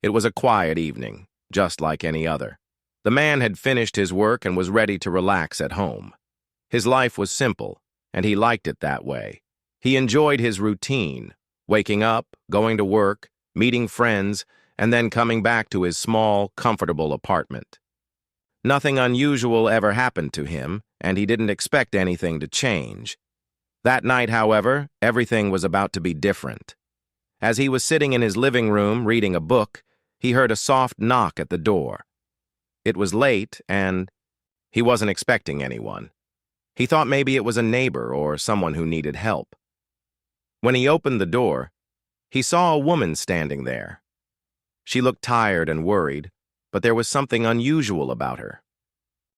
It was a quiet evening, just like any other. The man had finished his work and was ready to relax at home. His life was simple, and he liked it that way. He enjoyed his routine, waking up, going to work, meeting friends, and then coming back to his small, comfortable apartment. Nothing unusual ever happened to him, and he didn't expect anything to change. That night, however, everything was about to be different. As he was sitting in his living room reading a book, he heard a soft knock at the door. It was late, and he wasn't expecting anyone. He thought maybe it was a neighbor or someone who needed help. When he opened the door, he saw a woman standing there. She looked tired and worried, but there was something unusual about her.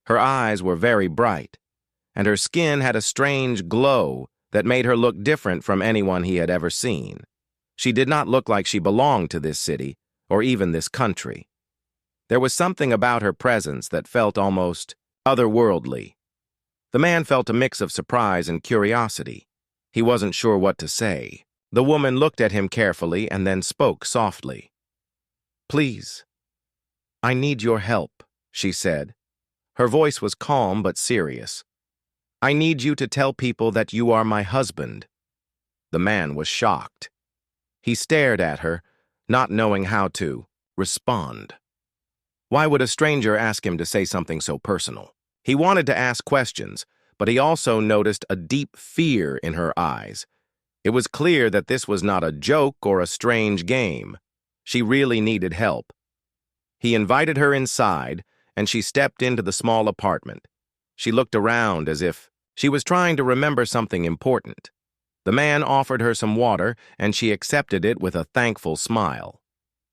Her eyes were very bright, and her skin had a strange glow that made her look different from anyone he had ever seen. She did not look like she belonged to this city or even this country. There was something about her presence that felt almost otherworldly. The man felt a mix of surprise and curiosity. He wasn't sure what to say. The woman looked at him carefully and then spoke softly. "Please, I need your help," she said. Her voice was calm but serious. "I need you to tell people that you are my husband." The man was shocked. He stared at her, not knowing how to respond. Why would a stranger ask him to say something so personal? He wanted to ask questions, but he also noticed a deep fear in her eyes. It was clear that this was not a joke or a strange game. She really needed help. He invited her inside, and she stepped into the small apartment. She looked around as if she was trying to remember something important. The man offered her some water, and she accepted it with a thankful smile.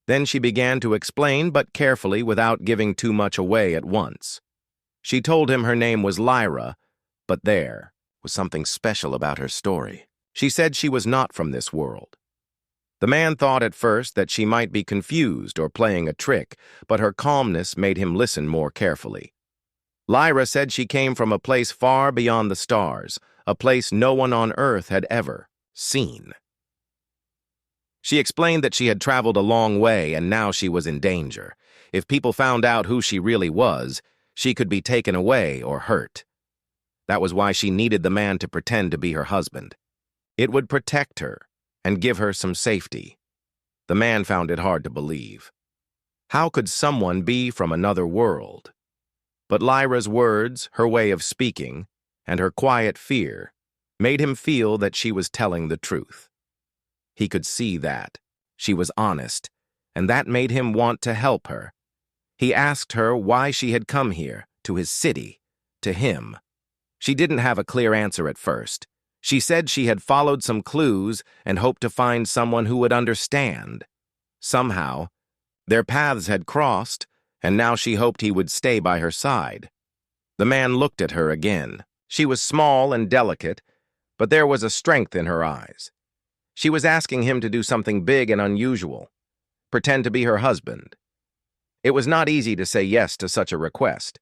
Then she began to explain, but carefully, without giving too much away at once. She told him her name was Lyra, but there was something special about her story. She said she was not from this world. The man thought at first that she might be confused or playing a trick, but her calmness made him listen more carefully. Lyra said she came from a place far beyond the stars, a place no one on Earth had ever seen. She explained that she had traveled a long way and now she was in danger. If people found out who she really was, she could be taken away or hurt. That was why she needed the man to pretend to be her husband. It would protect her and give her some safety. The man found it hard to believe. How could someone be from another world? But Lyra's words, her way of speaking, and her quiet fear made him feel that she was telling the truth. He could see that. She was honest, and that made him want to help her. He asked her why she had come here, to his city, to him. She didn't have a clear answer at first. She said she had followed some clues and hoped to find someone who would understand. Somehow, their paths had crossed, and now she hoped he would stay by her side. The man looked at her again. She was small and delicate, but there was a strength in her eyes. She was asking him to do something big and unusual, pretend to be her husband. It was not easy to say yes to such a request,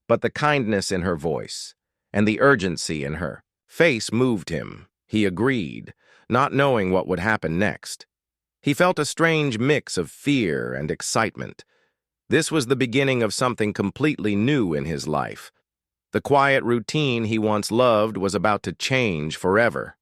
but the kindness in her voice and the urgency in her face moved him. He agreed, not knowing what would happen next. He felt a strange mix of fear and excitement. This was the beginning of something completely new in his life. The quiet routine he once loved was about to change forever.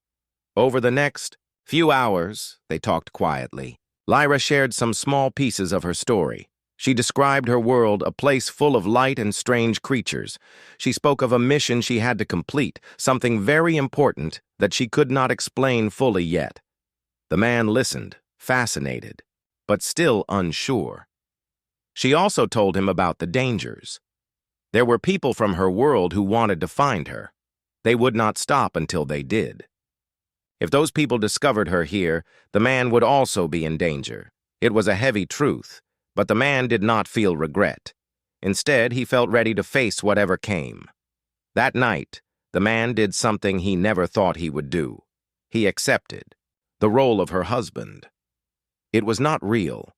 Over the next few hours, they talked quietly. Lyra shared some small pieces of her story. She described her world, a place full of light and strange creatures. She spoke of a mission she had to complete, something very important that she could not explain fully yet. The man listened, fascinated, but still unsure. She also told him about the dangers. There were people from her world who wanted to find her. They would not stop until they did. If those people discovered her here, the man would also be in danger. It was a heavy truth, but the man did not feel regret. Instead, he felt ready to face whatever came. That night, the man did something he never thought he would do. He accepted the role of her husband. It was not real,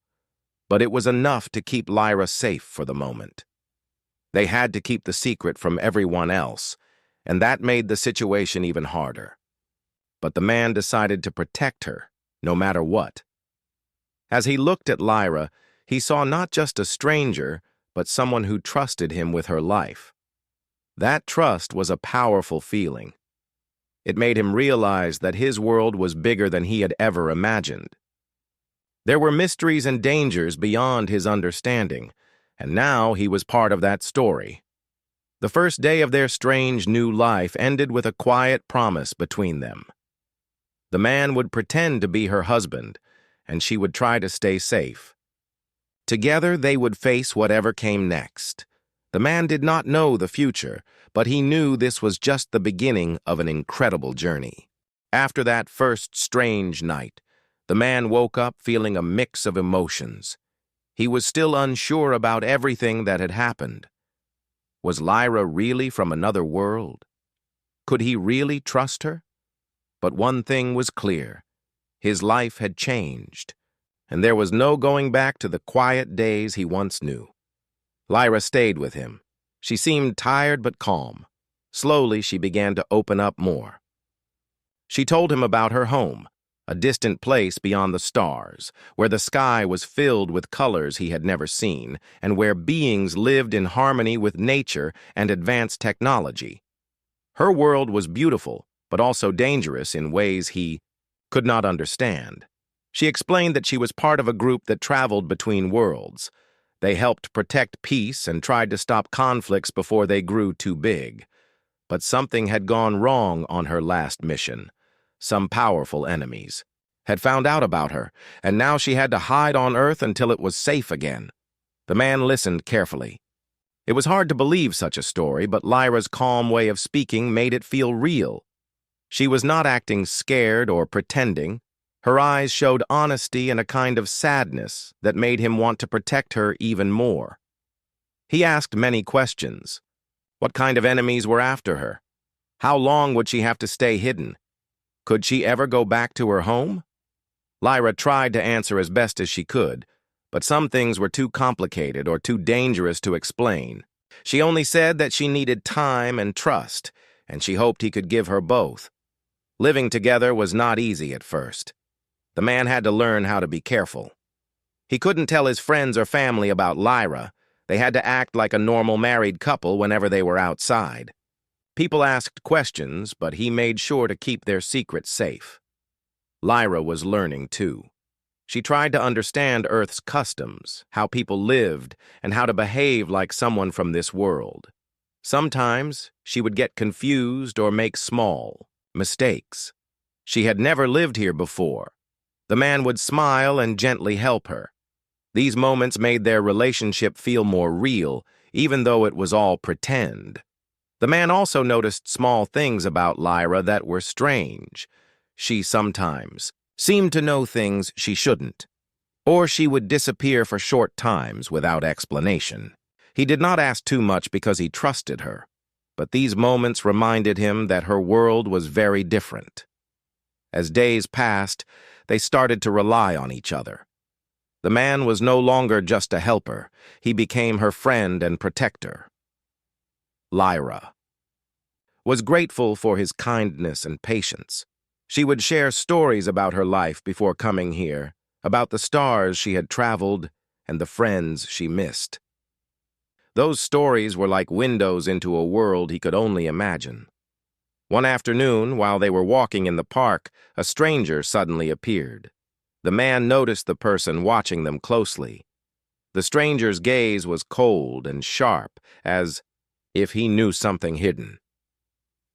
but it was enough to keep Lyra safe for the moment. They had to keep the secret from everyone else, and that made the situation even harder. But the man decided to protect her, no matter what. As he looked at Lyra, He saw not just a stranger, but someone who trusted him with her life. That trust was a powerful feeling. It made him realize that his world was bigger than he had ever imagined. There were mysteries and dangers beyond his understanding, and now he was part of that story. The first day of their strange new life ended with a quiet promise between them. The man would pretend to be her husband, and she would try to stay safe. Together they would face whatever came next. The man did not know the future, but he knew this was just the beginning of an incredible journey. After that first strange night, the man woke up feeling a mix of emotions. He was still unsure about everything that had happened. Was Lyra really from another world? Could he really trust her? But one thing was clear. His life had changed, and there was no going back to the quiet days he once knew. Lyra stayed with him. She seemed tired but calm. Slowly, she began to open up more. She told him about her home, a distant place beyond the stars, where the sky was filled with colors he had never seen, and where beings lived in harmony with nature and advanced technology. Her world was beautiful, but also dangerous in ways he could not understand. She explained that she was part of a group that traveled between worlds. They helped protect peace and tried to stop conflicts before they grew too big. But something had gone wrong on her last mission. Some powerful enemies had found out about her, and now she had to hide on Earth until it was safe again. The man listened carefully. It was hard to believe such a story, but Lyra's calm way of speaking made it feel real. She was not acting scared or pretending. Her eyes showed honesty and a kind of sadness that made him want to protect her even more. He asked many questions. What kind of enemies were after her? How long would she have to stay hidden? Could she ever go back to her home? Lyra tried to answer as best as she could, but some things were too complicated or too dangerous to explain. She only said that she needed time and trust, and she hoped he could give her both. Living together was not easy at first. The man had to learn how to be careful. He couldn't tell his friends or family about Lyra. They had to act like a normal married couple whenever they were outside. People asked questions, but he made sure to keep their secrets safe. Lyra was learning, too. She tried to understand Earth's customs, how people lived, and how to behave like someone from this world. Sometimes she would get confused or make small mistakes. She had never lived here before. The man would smile and gently help her. These moments made their relationship feel more real, even though it was all pretend. The man also noticed small things about Lyra that were strange. She sometimes seemed to know things she shouldn't, or she would disappear for short times without explanation. He did not ask too much because he trusted her, but these moments reminded him that her world was very different. As days passed, they started to rely on each other. The man was no longer just a helper. He became her friend and protector. Lyra was grateful for his kindness and patience. She would share stories about her life before coming here, about the stars she had traveled and the friends she missed. Those stories were like windows into a world he could only imagine. One afternoon, while they were walking in the park, a stranger suddenly appeared. The man noticed the person watching them closely. The stranger's gaze was cold and sharp, as if he knew something hidden.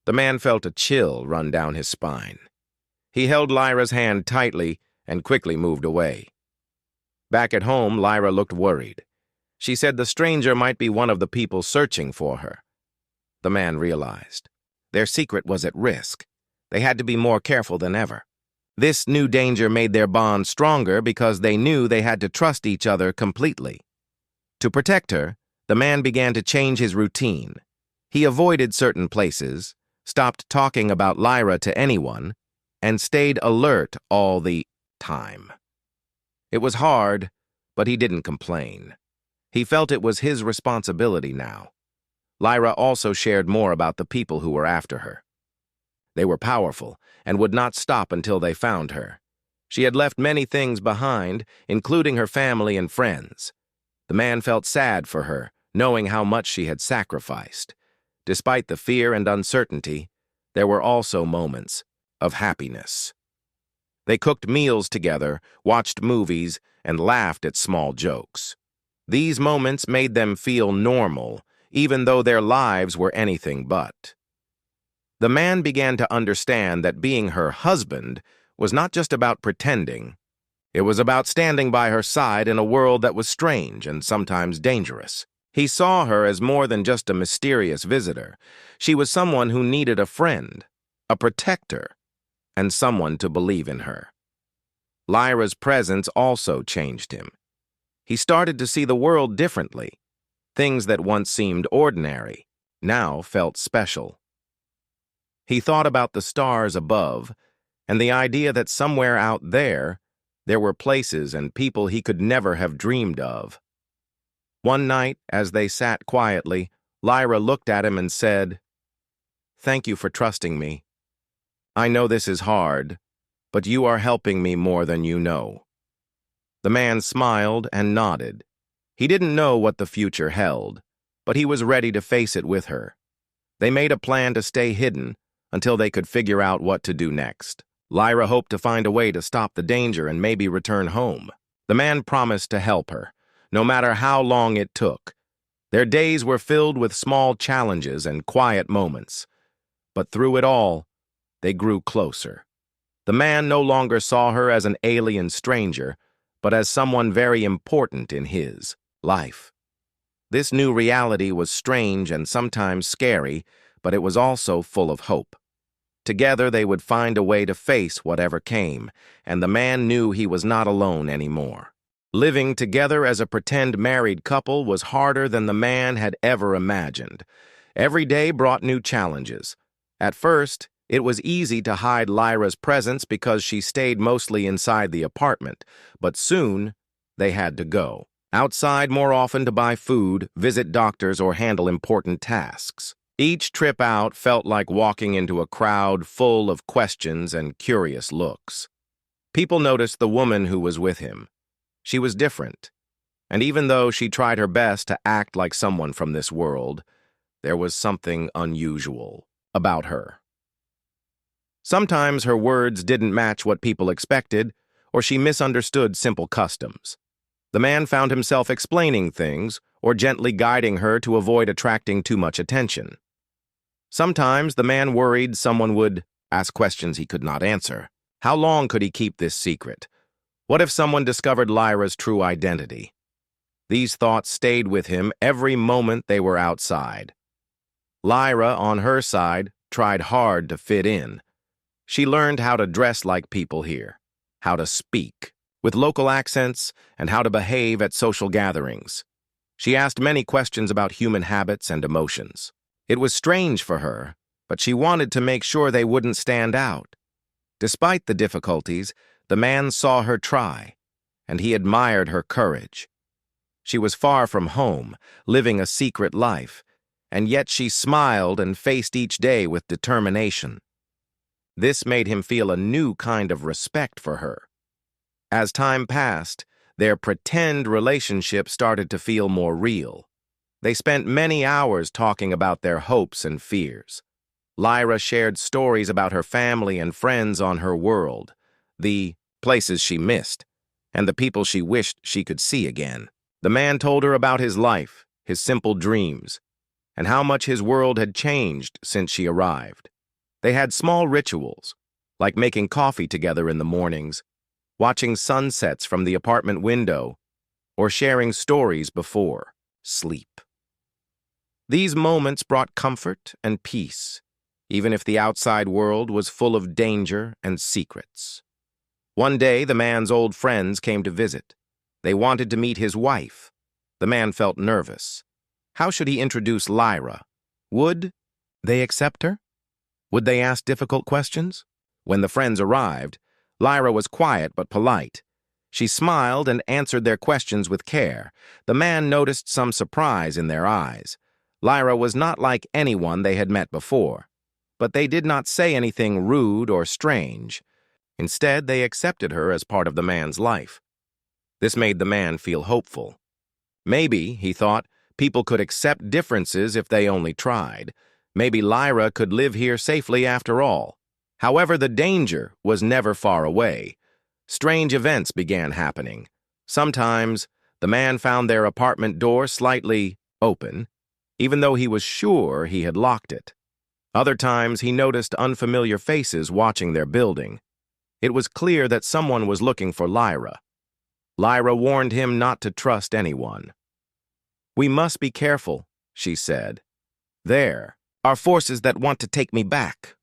The man felt a chill run down his spine. He held Lyra's hand tightly and quickly moved away. Back at home, Lyra looked worried. She said the stranger might be one of the people searching for her. The man realized. Their secret was at risk. They had to be more careful than ever. This new danger made their bond stronger because they knew they had to trust each other completely. To protect her, the man began to change his routine. He avoided certain places, stopped talking about Lyra to anyone, and stayed alert all the time. It was hard, but he didn't complain. He felt it was his responsibility now. Lyra also shared more about the people who were after her. They were powerful and would not stop until they found her. She had left many things behind, including her family and friends. The man felt sad for her, knowing how much she had sacrificed. Despite the fear and uncertainty, there were also moments of happiness. They cooked meals together, watched movies, and laughed at small jokes. These moments made them feel normal, even though their lives were anything but. The man began to understand that being her husband was not just about pretending. It was about standing by her side in a world that was strange and sometimes dangerous. He saw her as more than just a mysterious visitor. She was someone who needed a friend, a protector, and someone to believe in her. Lyra's presence also changed him. He started to see the world differently. Things that once seemed ordinary now felt special. He thought about the stars above and the idea that somewhere out there were places and people he could never have dreamed of. One night, as they sat quietly, Lyra looked at him and said, "Thank you for trusting me. I know this is hard, but you are helping me more than you know." The man smiled and nodded. He didn't know what the future held, but he was ready to face it with her. They made a plan to stay hidden until they could figure out what to do next. Lyra hoped to find a way to stop the danger and maybe return home. The man promised to help her, no matter how long it took. Their days were filled with small challenges and quiet moments. But through it all, they grew closer. The man no longer saw her as an alien stranger, but as someone very important in his life. This new reality was strange and sometimes scary, but it was also full of hope. Together they would find a way to face whatever came, and the man knew he was not alone anymore. Living together as a pretend married couple was harder than the man had ever imagined. Every day brought new challenges. At first, it was easy to hide Lyra's presence because she stayed mostly inside the apartment, but soon they had to go outside more often to buy food, visit doctors, or handle important tasks. Each trip out felt like walking into a crowd full of questions and curious looks. People noticed the woman who was with him. She was different, and even though she tried her best to act like someone from this world, there was something unusual about her. Sometimes her words didn't match what people expected, or she misunderstood simple customs. The man found himself explaining things or gently guiding her to avoid attracting too much attention. Sometimes the man worried someone would ask questions he could not answer. How long could he keep this secret? What if someone discovered Lyra's true identity? These thoughts stayed with him every moment they were outside. Lyra, on her side, tried hard to fit in. She learned how to dress like people here, how to speak with local accents, and how to behave at social gatherings. She asked many questions about human habits and emotions. It was strange for her, but she wanted to make sure they wouldn't stand out. Despite the difficulties, the man saw her try, and he admired her courage. She was far from home, living a secret life, and yet she smiled and faced each day with determination. This made him feel a new kind of respect for her. As time passed, their pretend relationship started to feel more real. They spent many hours talking about their hopes and fears. Lyra shared stories about her family and friends on her world, the places she missed, and the people she wished she could see again. The man told her about his life, his simple dreams, and how much his world had changed since she arrived. They had small rituals, like making coffee together in the mornings, watching sunsets from the apartment window, or sharing stories before sleep. These moments brought comfort and peace, even if the outside world was full of danger and secrets. One day, the man's old friends came to visit. They wanted to meet his wife. The man felt nervous. How should he introduce Lyra? Would they accept her? Would they ask difficult questions? When the friends arrived, Lyra was quiet but polite. She smiled and answered their questions with care. The man noticed some surprise in their eyes. Lyra was not like anyone they had met before, but they did not say anything rude or strange. Instead, they accepted her as part of the man's life. This made the man feel hopeful. Maybe, he thought, people could accept differences if they only tried. Maybe Lyra could live here safely after all. However, the danger was never far away. Strange events began happening. Sometimes, the man found their apartment door slightly open, even though he was sure he had locked it. Other times, he noticed unfamiliar faces watching their building. It was clear that someone was looking for Lyra. Lyra warned him not to trust anyone. "We must be careful," she said. "There are forces that want to take me back,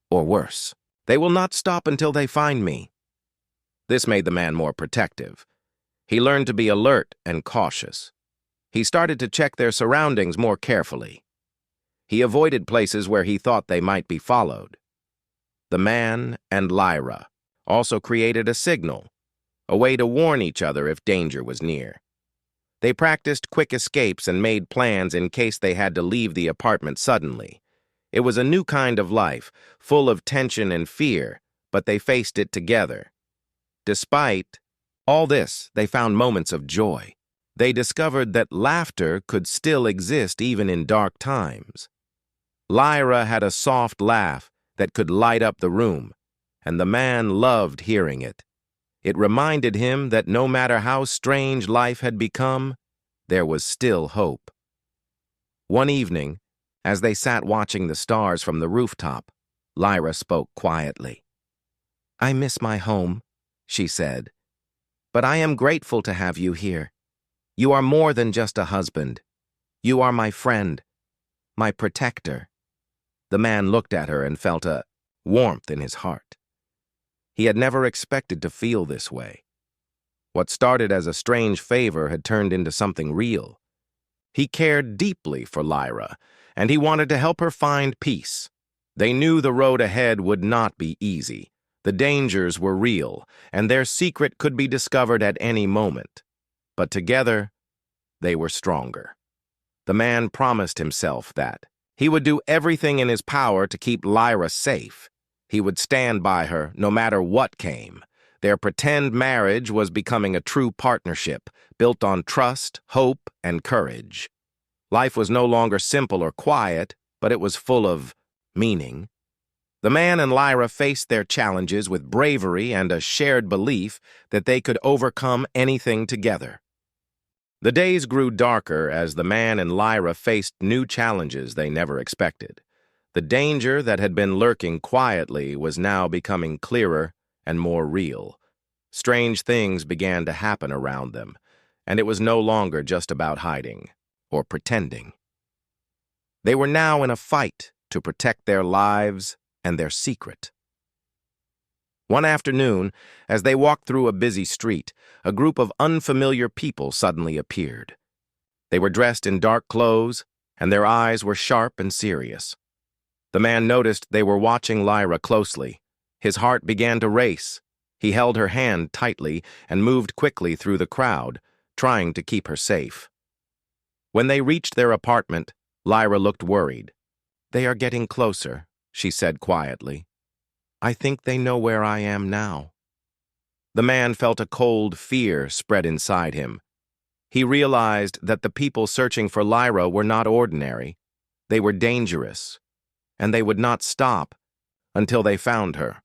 or worse. They will not stop until they find me." This made the man more protective. He learned to be alert and cautious. He started to check their surroundings more carefully. He avoided places where he thought they might be followed. The man and Lyra also created a signal, a way to warn each other if danger was near. They practiced quick escapes and made plans in case they had to leave the apartment suddenly. It was a new kind of life, full of tension and fear, but they faced it together. Despite all this, they found moments of joy. They discovered that laughter could still exist even in dark times. Lyra had a soft laugh that could light up the room, and the man loved hearing it. It reminded him that no matter how strange life had become, there was still hope. One evening, as they sat watching the stars from the rooftop, Lyra spoke quietly. "I miss my home," she said, "but I am grateful to have you here. You are more than just a husband. You are my friend, my protector." The man looked at her and felt a warmth in his heart. He had never expected to feel this way. What started as a strange favor had turned into something real. He cared deeply for Lyra, and he wanted to help her find peace. They knew the road ahead would not be easy. The dangers were real, and their secret could be discovered at any moment. But together, they were stronger. The man promised himself that he would do everything in his power to keep Lyra safe. He would stand by her no matter what came. Their pretend marriage was becoming a true partnership, built on trust, hope, and courage. Life was no longer simple or quiet, but it was full of meaning. The man and Lyra faced their challenges with bravery and a shared belief that they could overcome anything together. The days grew darker as the man and Lyra faced new challenges they never expected. The danger that had been lurking quietly was now becoming clearer and more real. Strange things began to happen around them, and it was no longer just about hiding or pretending. They were now in a fight to protect their lives and their secret. One afternoon, as they walked through a busy street, a group of unfamiliar people suddenly appeared. They were dressed in dark clothes, and their eyes were sharp and serious. The man noticed they were watching Lyra closely. His heart began to race. He held her hand tightly and moved quickly through the crowd, trying to keep her safe. When they reached their apartment, Lyra looked worried. "They are getting closer," she said quietly. "I think they know where I am now." The man felt a cold fear spread inside him. He realized that the people searching for Lyra were not ordinary. They were dangerous, and they would not stop until they found her.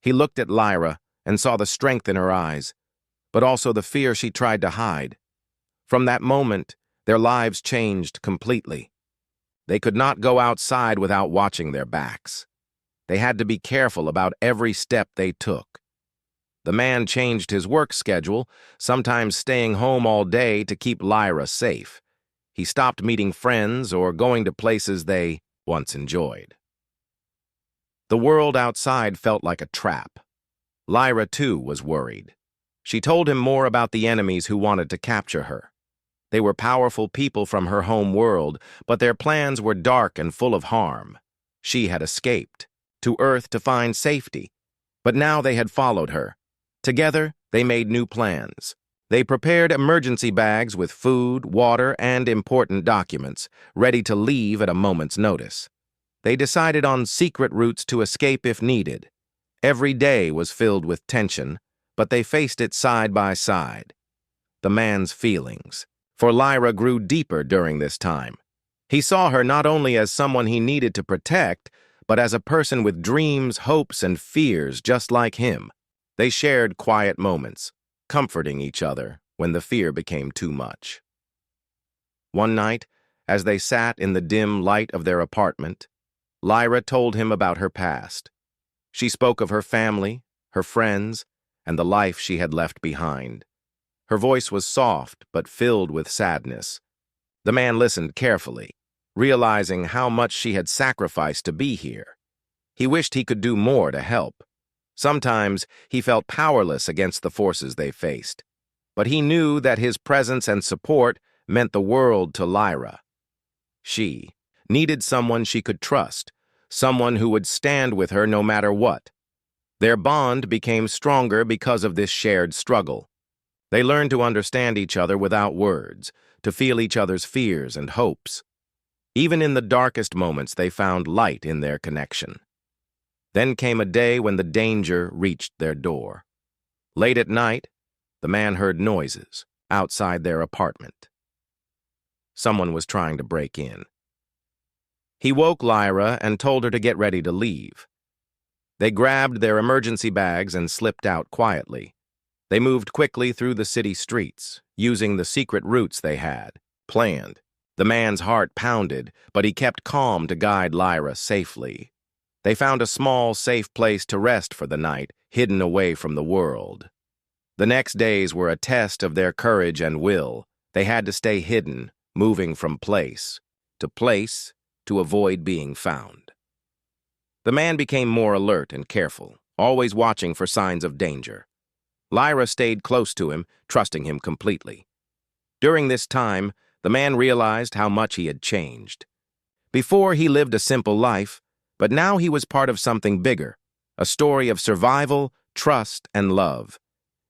He looked at Lyra and saw the strength in her eyes, but also the fear she tried to hide. From that moment, their lives changed completely. They could not go outside without watching their backs. They had to be careful about every step they took. The man changed his work schedule, sometimes staying home all day to keep Lyra safe. He stopped meeting friends or going to places they once enjoyed. The world outside felt like a trap. Lyra, too, was worried. She told him more about the enemies who wanted to capture her. They were powerful people from her home world, but their plans were dark and full of harm. She had escaped to Earth to find safety, but now they had followed her. Together, they made new plans. They prepared emergency bags with food, water, and important documents, ready to leave at a moment's notice. They decided on secret routes to escape if needed. Every day was filled with tension, but they faced it side by side. The man's feelings for Lyra grew deeper during this time. He saw her not only as someone he needed to protect, but as a person with dreams, hopes, and fears just like him. They shared quiet moments, comforting each other when the fear became too much. One night, as they sat in the dim light of their apartment, Lyra told him about her past. She spoke of her family, her friends, and the life she had left behind. Her voice was soft but filled with sadness. The man listened carefully, realizing how much she had sacrificed to be here. He wished he could do more to help. Sometimes he felt powerless against the forces they faced, but he knew that his presence and support meant the world to Lyra. She needed someone she could trust, someone who would stand with her no matter what. Their bond became stronger because of this shared struggle. They learned to understand each other without words, to feel each other's fears and hopes. Even in the darkest moments, they found light in their connection. Then came a day when the danger reached their door. Late at night, the man heard noises outside their apartment. Someone was trying to break in. He woke Lyra and told her to get ready to leave. They grabbed their emergency bags and slipped out quietly. They moved quickly through the city streets, using the secret routes they had planned. The man's heart pounded, but he kept calm to guide Lyra safely. They found a small, safe place to rest for the night, hidden away from the world. The next days were a test of their courage and will. They had to stay hidden, moving from place to avoid being found. The man became more alert and careful, always watching for signs of danger. Lyra stayed close to him, trusting him completely. During this time, the man realized how much he had changed. Before, he lived a simple life, but now he was part of something bigger, a story of survival, trust, and love.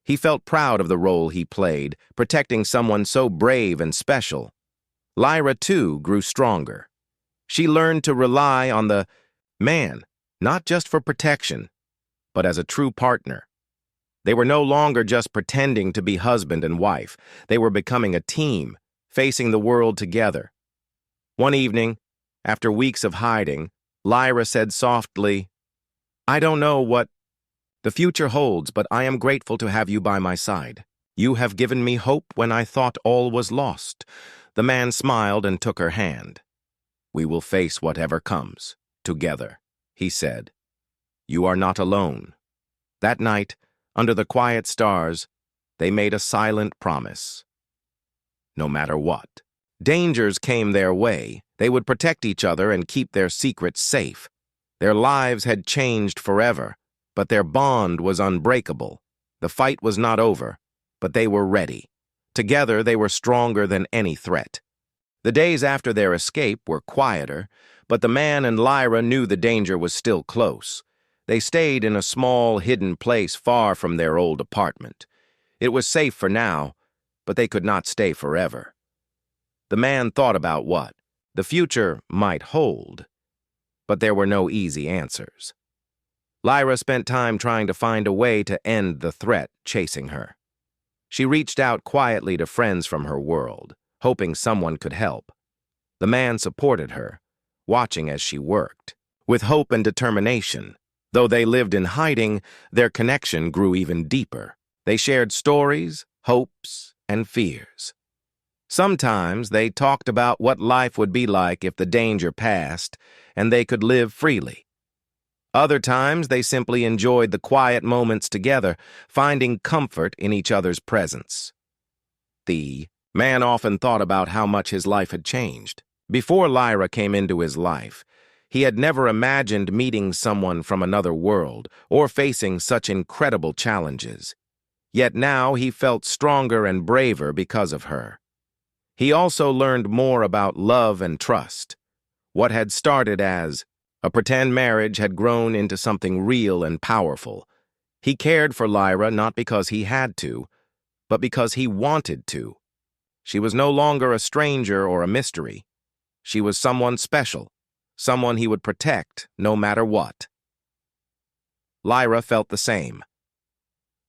He felt proud of the role he played, protecting someone so brave and special. Lyra, too, grew stronger. She learned to rely on the man, not just for protection, but as a true partner. They were no longer just pretending to be husband and wife. They were becoming a team, facing the world together. One evening, after weeks of hiding, Lyra said softly, "I don't know what the future holds, but I am grateful to have you by my side. You have given me hope when I thought all was lost." The man smiled and took her hand. "We will face whatever comes, together," he said. "You are not alone." That night, under the quiet stars, they made a silent promise. No matter what dangers came their way, they would protect each other and keep their secrets safe. Their lives had changed forever, but their bond was unbreakable. The fight was not over, but they were ready. Together, they were stronger than any threat. The days after their escape were quieter, but the man and Lyra knew the danger was still close. They stayed in a small, hidden place far from their old apartment. It was safe for now, but they could not stay forever. The man thought about what the future might hold, but there were no easy answers. Lyra spent time trying to find a way to end the threat chasing her. She reached out quietly to friends from her world, hoping someone could help. The man supported her, watching as she worked. With hope and determination, though they lived in hiding, their connection grew even deeper. They shared stories, hopes, and fears. Sometimes they talked about what life would be like if the danger passed and they could live freely. Other times they simply enjoyed the quiet moments together, finding comfort in each other's presence. The man often thought about how much his life had changed. Before Lyra came into his life, he had never imagined meeting someone from another world or facing such incredible challenges. Yet now he felt stronger and braver because of her. He also learned more about love and trust. What had started as a pretend marriage had grown into something real and powerful. He cared for Lyra not because he had to, but because he wanted to. She was no longer a stranger or a mystery. She was someone special, someone he would protect no matter what. Lyra felt the same.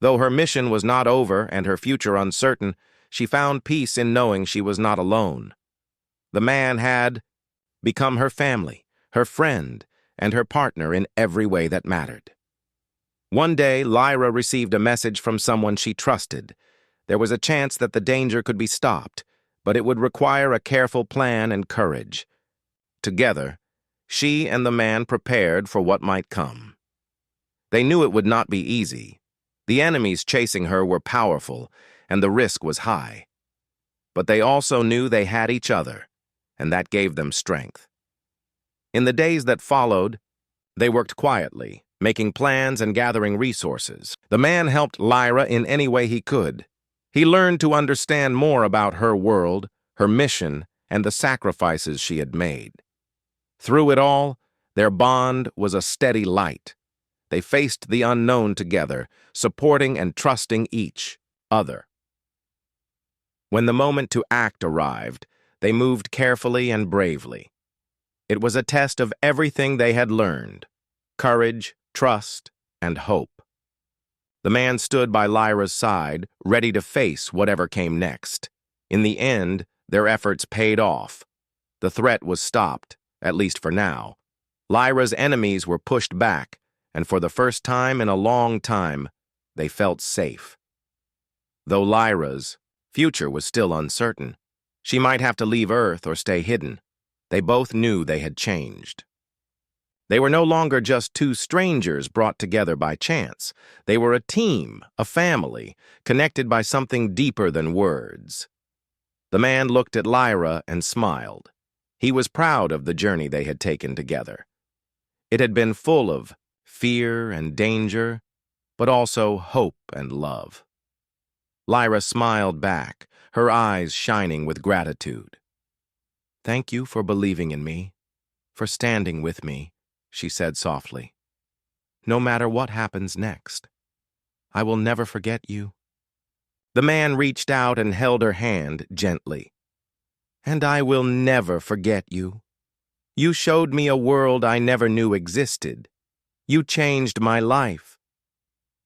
Though her mission was not over and her future uncertain, she found peace in knowing she was not alone. The man had become her family, her friend, and her partner in every way that mattered. One day, Lyra received a message from someone she trusted. There was a chance that the danger could be stopped, but it would require a careful plan and courage. Together, she and the man prepared for what might come. They knew it would not be easy. The enemies chasing her were powerful, and the risk was high. But they also knew they had each other, and that gave them strength. In the days that followed, they worked quietly, making plans and gathering resources. The man helped Lyra in any way he could. He learned to understand more about her world, her mission, and the sacrifices she had made. Through it all, their bond was a steady light. They faced the unknown together, supporting and trusting each other. When the moment to act arrived, they moved carefully and bravely. It was a test of everything they had learned: courage, trust, and hope. The man stood by Lyra's side, ready to face whatever came next. In the end, their efforts paid off. The threat was stopped, at least for now. Lyra's enemies were pushed back, and for the first time in a long time, they felt safe. Though Lyra's future was still uncertain, she might have to leave Earth or stay hidden. They both knew they had changed. They were no longer just two strangers brought together by chance. They were a team, a family, connected by something deeper than words. The man looked at Lyra and smiled. He was proud of the journey they had taken together. It had been full of fear and danger, but also hope and love. Lyra smiled back, her eyes shining with gratitude. "Thank you for believing in me, for standing with me," she said softly. "No matter what happens next, I will never forget you." The man reached out and held her hand gently. "And I will never forget you. You showed me a world I never knew existed. You changed my life."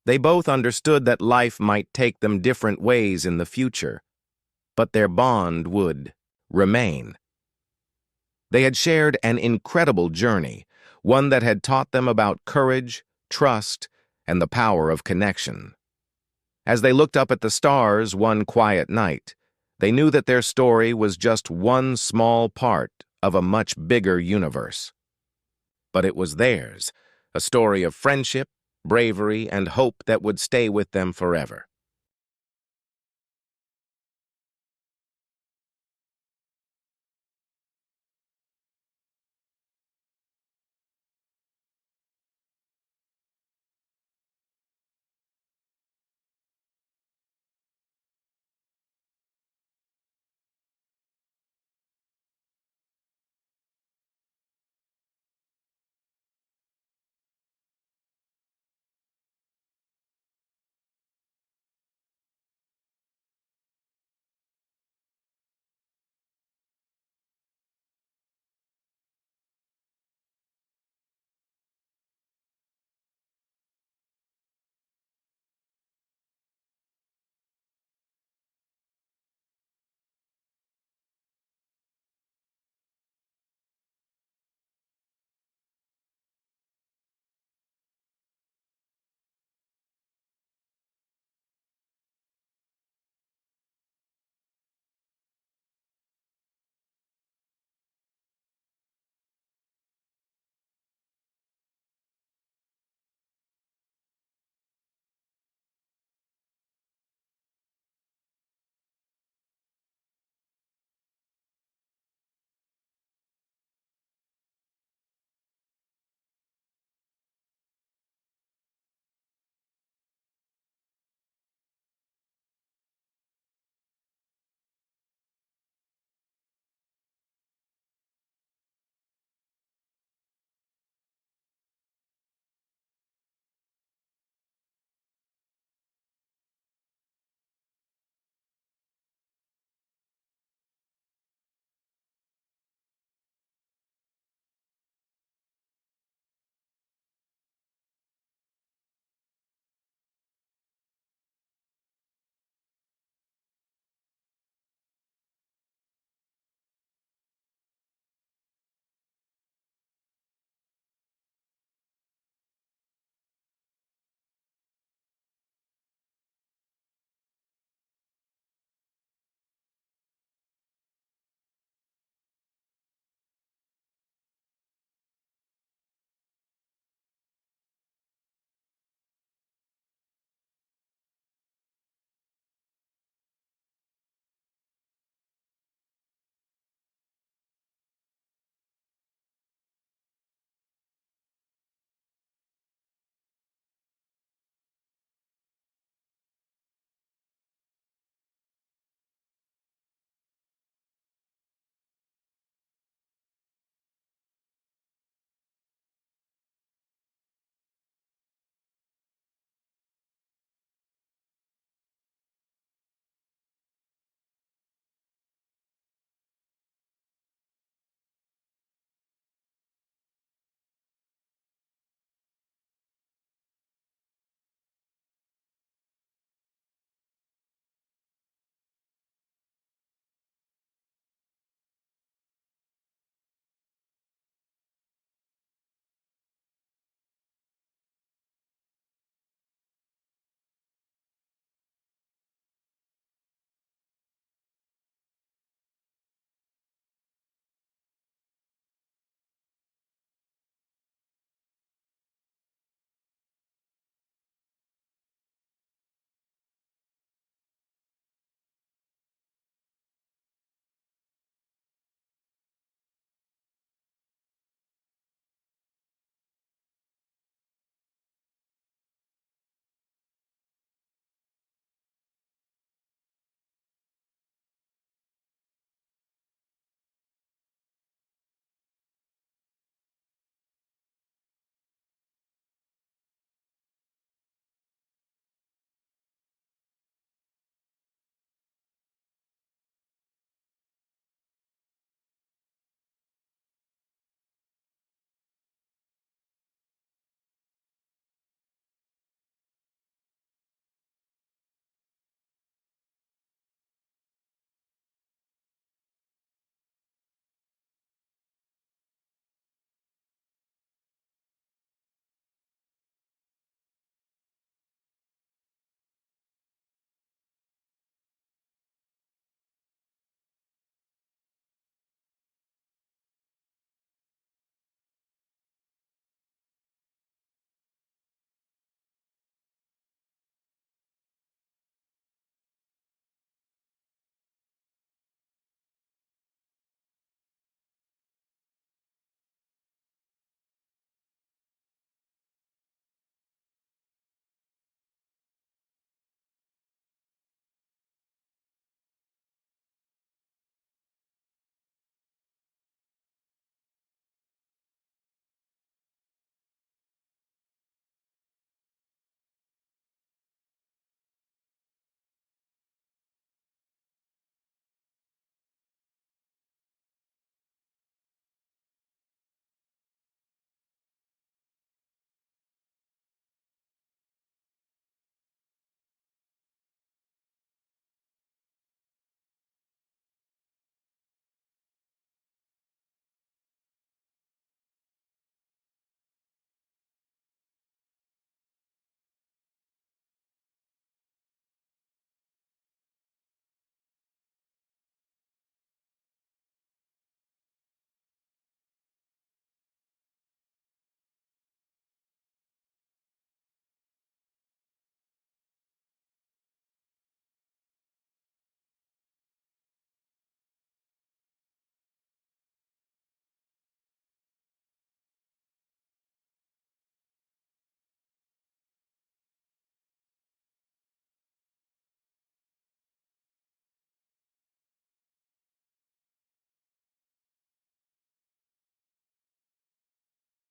They both understood that life might take them different ways in the future, but their bond would remain. They had shared an incredible journey, one that had taught them about courage, trust, and the power of connection. As they looked up at the stars one quiet night, they knew that their story was just one small part of a much bigger universe. But it was theirs, a story of friendship, bravery, and hope that would stay with them forever.